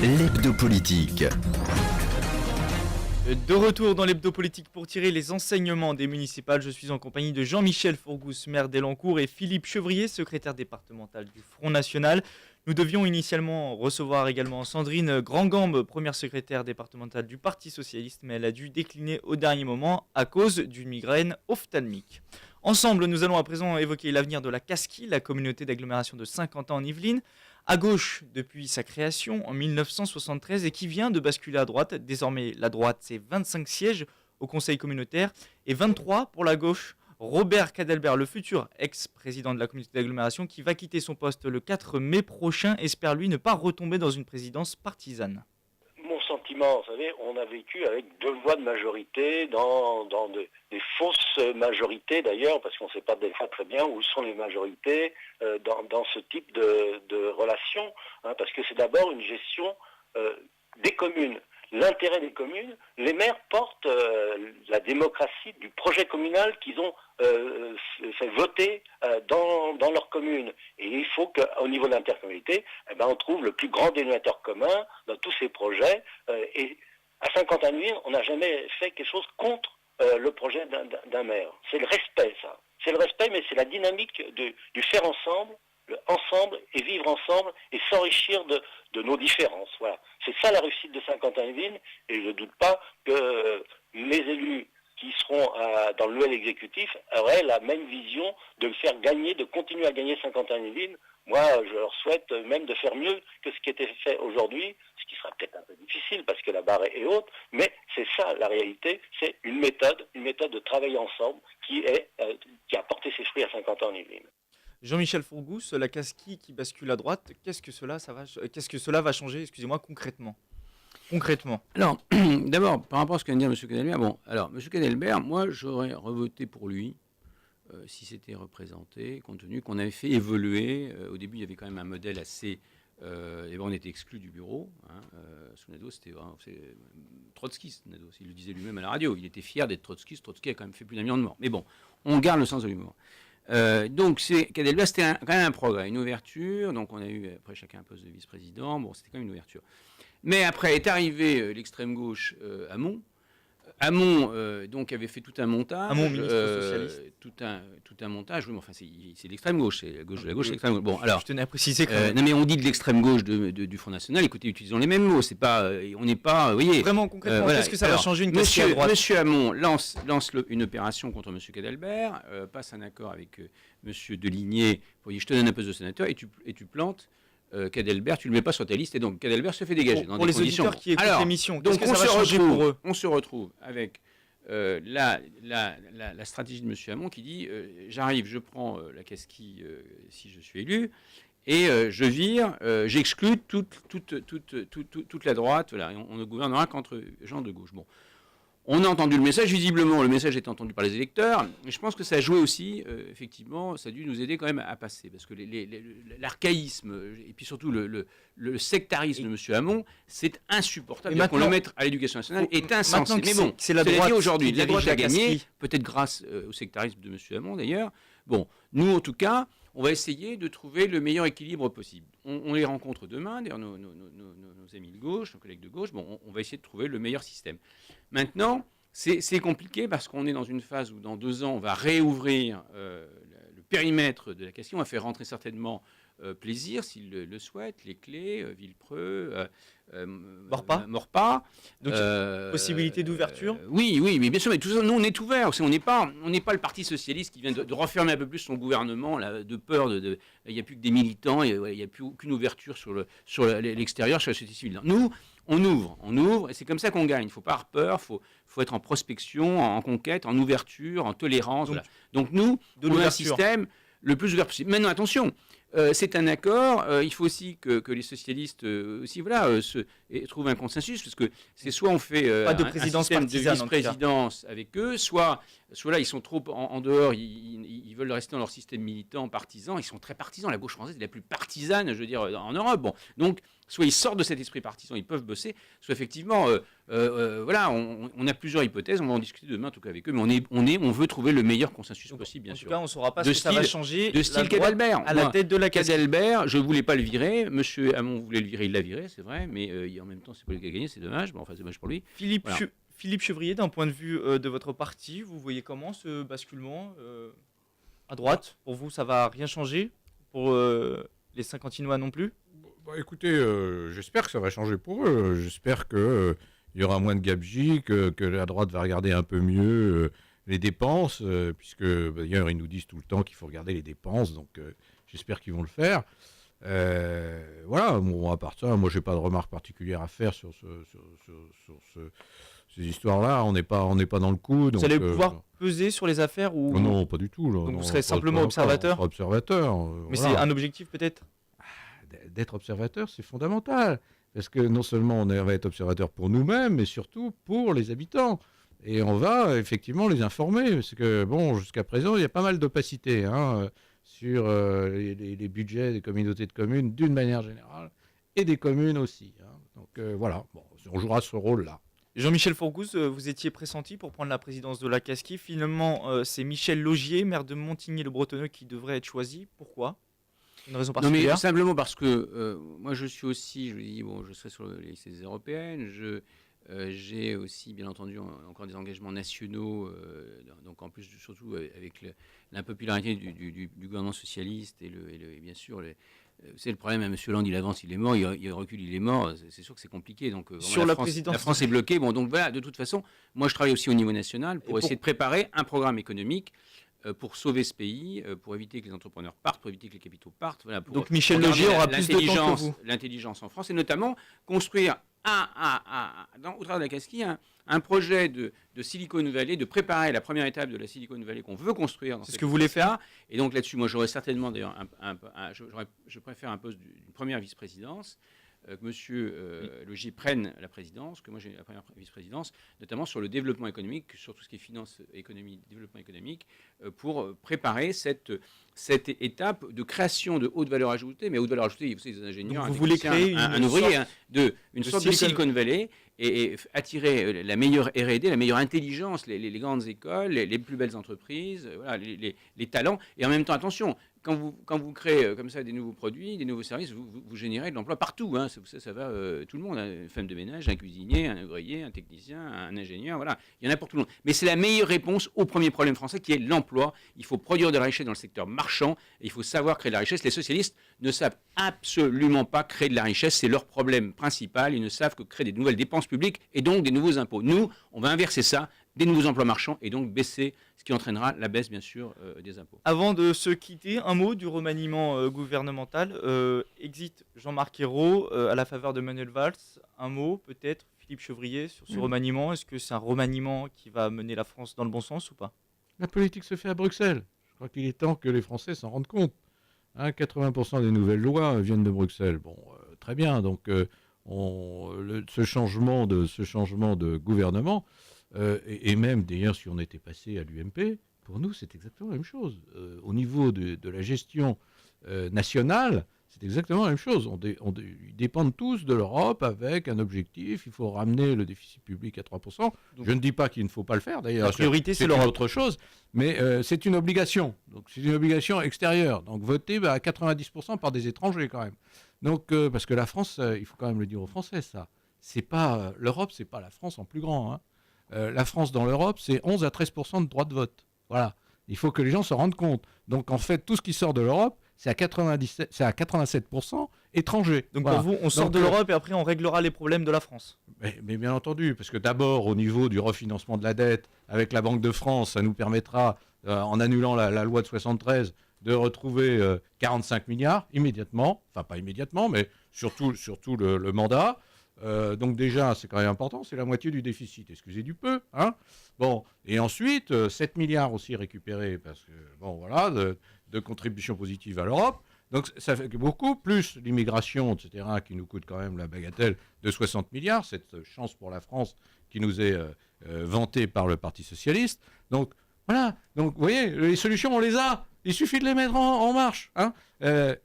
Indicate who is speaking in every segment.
Speaker 1: L'hebdo politique.
Speaker 2: De retour dans l'hebdo politique pour tirer les enseignements des municipales, je suis en compagnie de Jean-Michel Fourgousse, maire d'Elancourt, et Philippe Chevrier, secrétaire départemental du Front National. Nous devions initialement recevoir également Sandrine Grandgambe, première secrétaire départementale du Parti Socialiste, mais elle a dû décliner au dernier moment à cause d'une migraine ophtalmique. Ensemble, nous allons à présent évoquer l'avenir de la Casquie, la communauté d'agglomération de Saint-Quentin en Yvelines, à gauche depuis sa création en 1973 et qui vient de basculer à droite. Désormais, la droite, c'est 25 sièges au conseil communautaire et 23 pour la gauche. Robert Cadelbert, le futur ex-président de la communauté d'agglomération qui va quitter son poste le 4 mai prochain, espère lui ne pas retomber dans une présidence partisane.
Speaker 3: Mon sentiment, vous savez, on a vécu avec 2 voix de majorité dans des fausses majorités d'ailleurs, parce qu'on ne sait pas des fois très bien où sont les majorités dans ce type de relations, hein, parce que c'est d'abord une gestion des communes. L'intérêt des communes, les maires portent la démocratie du projet communal qu'ils ont fait voter dans leur commune. Et il faut qu'au niveau de l'intercommunalité, on trouve le plus grand dénominateur commun dans tous ces projets. Et à Saint-Quentin-de-Yvelines, on n'a jamais fait quelque chose contre le projet d'un maire. C'est le respect, ça. C'est le respect, mais c'est la dynamique du faire ensemble, ensemble et vivre ensemble et s'enrichir de nos différences. Voilà. C'est ça la réussite de Saint-Quentin-Yvelines et je ne doute pas que les élus qui seront dans le nouvel exécutif auraient la même vision de le faire gagner, de continuer à gagner Saint-Quentin-Yvelines. Moi, je leur souhaite même de faire mieux que ce qui était fait aujourd'hui, ce qui sera peut-être un peu difficile parce que la barre est haute, mais c'est ça la réalité, c'est une méthode de travailler ensemble qui a porté ses fruits à Saint-Quentin-en-Yvelines.
Speaker 2: Jean-Michel Fourgousse, la Casquie qui bascule à droite, qu'est-ce que cela va changer, concrètement ?
Speaker 4: Alors, d'abord, par rapport à ce qu'a dit M. Cadelbert, M. Cadelbert, moi, j'aurais revoté pour lui si c'était représenté, compte tenu qu'on avait fait évoluer. Au début, il y avait quand même un modèle assez... on était exclus du bureau. Sous Nadeau, c'était trotskiste, Nadeau. Il le disait lui-même à la radio. Il était fier d'être trotskiste. Trotsky a quand même fait plus d'un million de morts. Mais bon, on garde le sens de l'humour. Donc, Cadelbert, c'était quand même un progrès, une ouverture. Donc, on a eu, après, chacun un poste de vice-président. Bon, c'était quand même une ouverture. Mais après est arrivé l'extrême gauche Hamon. Hamon, donc, avait fait tout un montage.
Speaker 2: Hamon, ministre socialiste.
Speaker 4: Tout un montage. Oui, mais enfin, c'est l'extrême gauche. C'est la gauche de la gauche, c'est l'extrême gauche. Bon, alors.
Speaker 2: Je tenais à préciser quand même.
Speaker 4: Non, mais on dit de l'extrême gauche du Front National. Écoutez, utilisons les mêmes mots. C'est pas, on n'est pas, vous voyez.
Speaker 2: Vraiment, concrètement, qu'est-ce que ça va changer une Casquie à droite ?
Speaker 4: Monsieur Hamon lance une opération contre M. Cadelbert, passe un accord avec M. Deligné. Pour dire, je te donne un poste de sénateur et tu plantes. Cadelbert, tu ne le mets pas sur ta liste et donc Cadelbert se fait dégager dans des conditions.
Speaker 2: Pour les auditeurs qui écoutent l'émission,
Speaker 4: qu'est-ce
Speaker 2: que ça va changer pour eux ?
Speaker 4: On se retrouve avec la stratégie de M. Hamon qui dit j'arrive, je prends la Casquie si je suis élu et je vire, j'exclus toute la droite. Voilà, on ne gouvernera qu'entre gens de gauche. Bon. On a entendu le message, visiblement, le message est entendu par les électeurs. Et je pense que ça a joué aussi, effectivement, ça a dû nous aider quand même à passer. Parce que l'archaïsme, et puis surtout le sectarisme de M. Hamon, c'est insupportable. Qu'on le mette à l'éducation nationale est insensé. Mais bon,
Speaker 2: c'est la droite
Speaker 4: aujourd'hui. La droite a gagné,
Speaker 2: Casquie.
Speaker 4: peut-être grâce au sectarisme de M. Hamon d'ailleurs. Bon, nous en tout cas, on va essayer de trouver le meilleur équilibre possible. On les rencontre demain, d'ailleurs nos amis de gauche, nos collègues de gauche. Bon, on va essayer de trouver le meilleur système. Maintenant, c'est compliqué parce qu'on est dans une phase où dans 2 ans, on va réouvrir le périmètre de la Casquie. On va faire rentrer certainement Plaisir, s'il le souhaite, Les Clés, Villepreux, Maurepas.
Speaker 2: Donc, possibilité d'ouverture.
Speaker 4: Oui, mais bien sûr, mais tout ça, nous, on est ouverts. On n'est pas le Parti Socialiste qui vient de refermer un peu plus son gouvernement, là, de peur il n'y a plus que des militants, il n'y a plus aucune ouverture sur l'extérieur, sur la société civile. Nous, on ouvre, et c'est comme ça qu'on gagne. Il ne faut pas avoir peur, il faut être en prospection, en conquête, en ouverture, en tolérance. Donc nous, on a un système le plus ouvert possible. Maintenant, attention, c'est un accord. Il faut aussi que les socialistes trouvent un consensus, parce que c'est soit on fait
Speaker 2: pas de
Speaker 4: un
Speaker 2: présidence
Speaker 4: système de
Speaker 2: partisane,
Speaker 4: vice-présidence avec eux, soit là ils sont trop en dehors, ils veulent rester dans leur système militant partisan. Ils sont très partisans. La gauche française est la plus partisane, je veux dire, en Europe. Bon, donc soit ils sortent de cet esprit partisan, ils peuvent bosser, soit effectivement, voilà, on a plusieurs hypothèses, on va en discuter demain en tout cas avec eux, mais on veut trouver le meilleur consensus possible, bien sûr.
Speaker 2: En tout cas, on ne saura pas ce que ça va changer.
Speaker 4: De style Cadelbert.
Speaker 2: À la tête de la
Speaker 4: Cadelbert, je ne voulais pas le virer, monsieur Hamon voulait le virer, il l'a viré, c'est vrai, mais en même temps, c'est pas lui qui a gagné, c'est dommage, bon, enfin, c'est dommage pour lui.
Speaker 2: Philippe Chevrier, d'un point de vue de votre parti, vous voyez comment ce basculement à droite? Pour vous, ça va rien changer? Pour les Saint-Quentinois non plus?
Speaker 5: Écoutez, j'espère que ça va changer pour eux. J'espère qu'il y aura moins de gabegie, que la droite va regarder un peu mieux les dépenses, puisque d'ailleurs ils nous disent tout le temps qu'il faut regarder les dépenses, donc j'espère qu'ils vont le faire. Voilà, bon, à part ça, moi j'ai pas de remarques particulières à faire sur ces histoires-là. On n'est pas dans le coup. Donc,
Speaker 2: vous allez pouvoir peser sur les affaires ou...
Speaker 5: Non, pas du tout. Là,
Speaker 2: donc
Speaker 5: non,
Speaker 2: vous serez simplement observateur?
Speaker 5: Observateur.
Speaker 2: Mais
Speaker 5: voilà.
Speaker 2: c'est un objectif peut-être?
Speaker 5: D'être observateur, c'est fondamental. Parce que non seulement on va être observateur pour nous-mêmes, mais surtout pour les habitants. Et on va effectivement les informer. Parce que, bon, jusqu'à présent, il y a pas mal d'opacité sur les budgets des communautés de communes d'une manière générale et des communes aussi. Donc voilà, bon, on jouera ce rôle-là.
Speaker 2: Jean-Michel Fourgousse, vous étiez pressenti pour prendre la présidence de la Casquie. Finalement, c'est Michel Laugier, maire de Montigny-le-Bretonneux, qui devrait être choisi. Pourquoi? Une raison particulière?
Speaker 4: Non, mais simplement parce que moi, je suis aussi, je dis, bon, je serai sur les listes européennes. J'ai aussi, bien entendu, encore des engagements nationaux. Donc, en plus, surtout avec l'impopularité du gouvernement socialiste et bien sûr, c'est le problème. M. Hollande, il avance, il est mort. Il recule, il est mort. C'est sûr que c'est compliqué. Donc,
Speaker 2: sur la
Speaker 4: France est bloquée. Bon, donc voilà. De toute façon, moi, je travaille aussi au niveau national pour essayer de préparer un programme économique pour sauver ce pays, pour éviter que les entrepreneurs partent, pour éviter que les capitaux partent. Voilà,
Speaker 2: donc Michel Laugier aura plus de temps que vous.
Speaker 4: L'intelligence en France, et notamment construire au travers de la Casquie un projet de Silicon Valley, de préparer la première étape de la Silicon Valley qu'on veut construire.
Speaker 2: C'est ce que vous voulez faire.
Speaker 4: Et donc là-dessus, moi j'aurais certainement d'ailleurs, je préfère un poste d'une première vice-présidence. Que M. Laugier prenne la présidence, que moi j'ai la première vice-présidence, notamment sur le développement économique, sur tout ce qui est finance, économie, développement économique, pour préparer cette étape de création de haute valeur ajoutée. Mais haute valeur ajoutée, vous savez, des ingénieurs,
Speaker 2: vous voulez créer
Speaker 4: un ouvrier, une sorte de Silicon Valley, et attirer la meilleure R&D, la meilleure intelligence, les grandes écoles, les plus belles entreprises, voilà, les talents. Et en même temps, attention, quand vous créez comme ça des nouveaux produits, des nouveaux services, vous générez de l'emploi partout. Ça va tout le monde. Une femme de ménage, un cuisinier, un ouvrier, un technicien, un ingénieur, voilà. Il y en a pour tout le monde. Mais c'est la meilleure réponse au premier problème français qui est l'emploi. Il faut produire de la richesse dans le secteur marchand et il faut savoir créer de la richesse. Les socialistes ne savent absolument pas créer de la richesse. C'est leur problème principal. Ils ne savent que créer des nouvelles dépenses publiques et donc des nouveaux impôts. Nous, on va inverser ça, des nouveaux emplois marchands et donc baisser, ce qui entraînera la baisse, bien sûr, des impôts.
Speaker 2: Avant de se quitter, un mot du remaniement gouvernemental. Exit Jean-Marc Ayrault à la faveur de Manuel Valls. Un mot, peut-être, Philippe Chevrier, sur ce remaniement. Est-ce que c'est un remaniement qui va mener la France dans le bon sens ou pas?
Speaker 5: La politique se fait à Bruxelles. Je crois qu'il est temps que les Français s'en rendent compte. 80% des nouvelles lois viennent de Bruxelles. Bon, très bien. Donc, ce changement de gouvernement, et même d'ailleurs si on était passé à l'UMP, pour nous c'est exactement la même chose. Au niveau de la gestion nationale, c'est exactement la même chose. Ils dépendent tous de l'Europe avec un objectif. Il faut ramener le déficit public à 3%. Donc, je ne dis pas qu'il ne faut pas le faire d'ailleurs.
Speaker 2: La priorité c'est
Speaker 5: une autre chose. Mais c'est une obligation. Donc c'est une obligation extérieure. Donc voter à 90% par des étrangers quand même. Donc parce que la France, il faut quand même le dire aux Français, ça. C'est pas l'Europe, c'est pas la France en plus grand. La France dans l'Europe, c'est 11 à 13% de droit de vote. Voilà. Il faut que les gens se rendent compte. Donc en fait, tout ce qui sort de l'Europe, c'est à 87% étrangers.
Speaker 2: Donc voilà. Pour vous, on sort de l'Europe et après on réglera les problèmes de la France.
Speaker 5: Mais bien entendu, parce que d'abord, au niveau du refinancement de la dette, avec la Banque de France, ça nous permettra, en annulant la loi de 73, de retrouver 45 milliards immédiatement. Enfin, pas immédiatement, mais surtout le mandat. Donc déjà, c'est quand même important, c'est la moitié du déficit, excusez du peu. Bon, et ensuite, 7 milliards aussi récupérés, parce que, bon, voilà, de contributions positives à l'Europe. Donc ça fait beaucoup, plus l'immigration, etc., qui nous coûte quand même la bagatelle de 60 milliards, cette chance pour la France qui nous est vantée par le Parti socialiste. Donc voilà, donc vous voyez, les solutions, on les a, il suffit de les mettre en marche.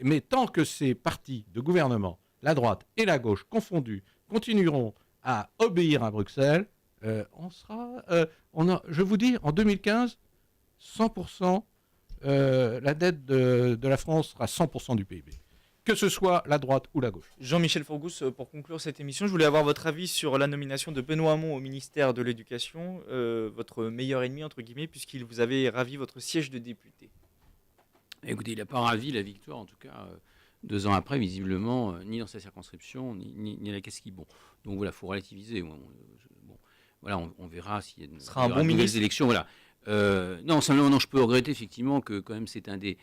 Speaker 5: Mais tant que ces partis de gouvernement, la droite et la gauche confondues continueront à obéir à Bruxelles, je vous dis, en 2015, 100%, la dette de la France sera 100% du PIB. Que ce soit la droite ou la gauche.
Speaker 2: Jean-Michel Forgous, pour conclure cette émission, je voulais avoir votre avis sur la nomination de Benoît Hamon au ministère de l'Éducation, votre meilleur ennemi, entre guillemets, puisqu'il vous avait ravi votre siège de député.
Speaker 4: Écoutez, il n'a pas ravi la victoire, en tout cas, 2 ans après, visiblement, ni dans sa circonscription, ni à la Casquibon. Donc voilà, il faut relativiser. Voilà, on verra s'il y a de nouvelles élections. Voilà. Non, simplement, je peux regretter effectivement que quand même c'est un des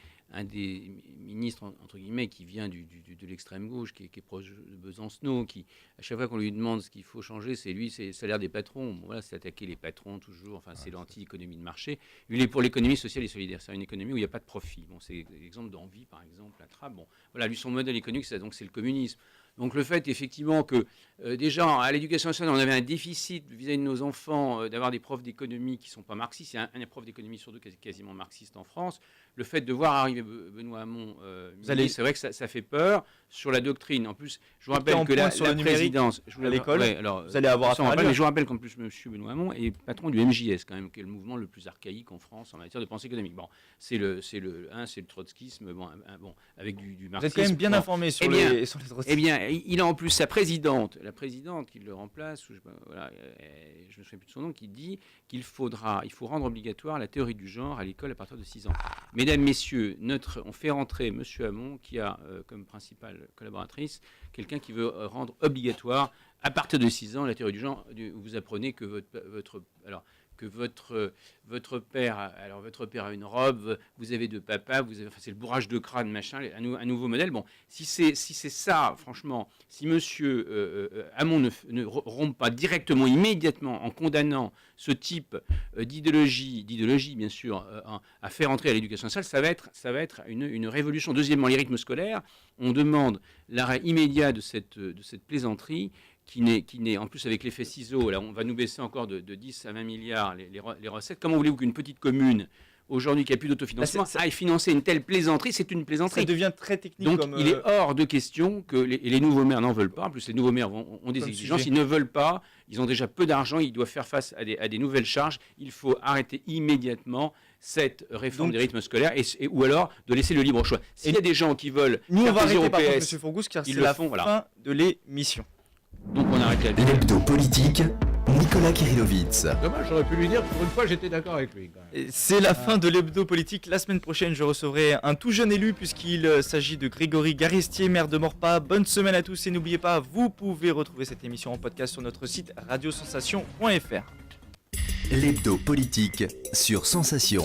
Speaker 4: ministres, entre guillemets, qui vient de l'extrême gauche, qui est proche de Besancenot, qui, à chaque fois qu'on lui demande ce qu'il faut changer, c'est le salaire des patrons. Bon, voilà, c'est attaquer les patrons toujours, enfin, c'est l'anti-économie de marché. Il est pour l'économie sociale et solidaire. C'est une économie où il n'y a pas de profit. Bon, c'est l'exemple d'Envie, par exemple, la Trappe. Bon, voilà, lui, son modèle économique, c'est le communisme. Donc le fait effectivement que déjà à l'éducation nationale on avait un déficit vis-à-vis de nos enfants d'avoir des profs d'économie qui ne sont pas marxistes, il y a un prof d'économie sur 2 qui est quasiment marxiste en France, le fait de voir arriver Benoît Hamon, c'est vrai que ça fait peur sur la doctrine. En plus, je vous rappelle que la présidence
Speaker 2: à l'école, vous allez avoir affaire à lui.
Speaker 4: Mais je vous rappelle qu'en plus M. Benoît Hamon est patron du MJS quand même, qui est le mouvement le plus archaïque en France en matière de pensée économique. Bon, c'est le trotskisme, avec du marxisme.
Speaker 2: Vous êtes quand même bien informé sur les trotskistes.
Speaker 4: Eh bien, il a en plus sa présidente, la présidente qui le remplace, je me souviens plus de son nom, qui dit il faut rendre obligatoire la théorie du genre à l'école à partir de 6 ans. Mesdames, messieurs, on fait rentrer M. Hamon, qui a comme principale collaboratrice quelqu'un qui veut rendre obligatoire à partir de 6 ans la théorie du genre. Vous apprenez que votre père a une robe, vous avez 2 papas, c'est le bourrage de crâne, machin, un nouveau modèle. Bon, si c'est ça, franchement, si monsieur Hamon ne rompt pas directement, immédiatement, en condamnant ce type d'idéologie bien sûr, à faire entrer à l'éducation nationale, ça va être une révolution. Deuxièmement, les rythmes scolaires, on demande l'arrêt immédiat de cette plaisanterie, qui n'est en plus avec l'effet ciseau, là on va nous baisser encore de 10 à 20 milliards les recettes. Comment voulez-vous qu'une petite commune, aujourd'hui qui n'a plus d'autofinancement, aille financer une telle plaisanterie? C'est une plaisanterie.
Speaker 2: Ça devient très technique.
Speaker 4: Donc il est hors de question que les nouveaux maires n'en veulent pas. En plus, les nouveaux maires ont des exigences. Ils ne veulent pas. Ils ont déjà peu d'argent. Ils doivent faire face à des nouvelles charges. Il faut arrêter immédiatement cette réforme des rythmes scolaires ou alors de laisser le libre choix. S'il y a des gens qui veulent
Speaker 2: nous on va arrêter par contre,
Speaker 4: PS,
Speaker 2: M. Fourgous, car c'est la fin de l'émission.
Speaker 4: Donc on arrête là.
Speaker 1: L'hebdo politique, Nicolas Kirillovitz.
Speaker 5: Dommage, j'aurais pu lui dire que pour une fois j'étais d'accord avec lui.
Speaker 2: C'est la fin de l'hebdo politique. La semaine prochaine, je recevrai un tout jeune élu puisqu'il s'agit de Grégory Garestier, maire de Maurepas. Bonne semaine à tous et n'oubliez pas, vous pouvez retrouver cette émission en podcast sur notre site radiosensation.fr.
Speaker 1: L'hebdo politique sur Sensation.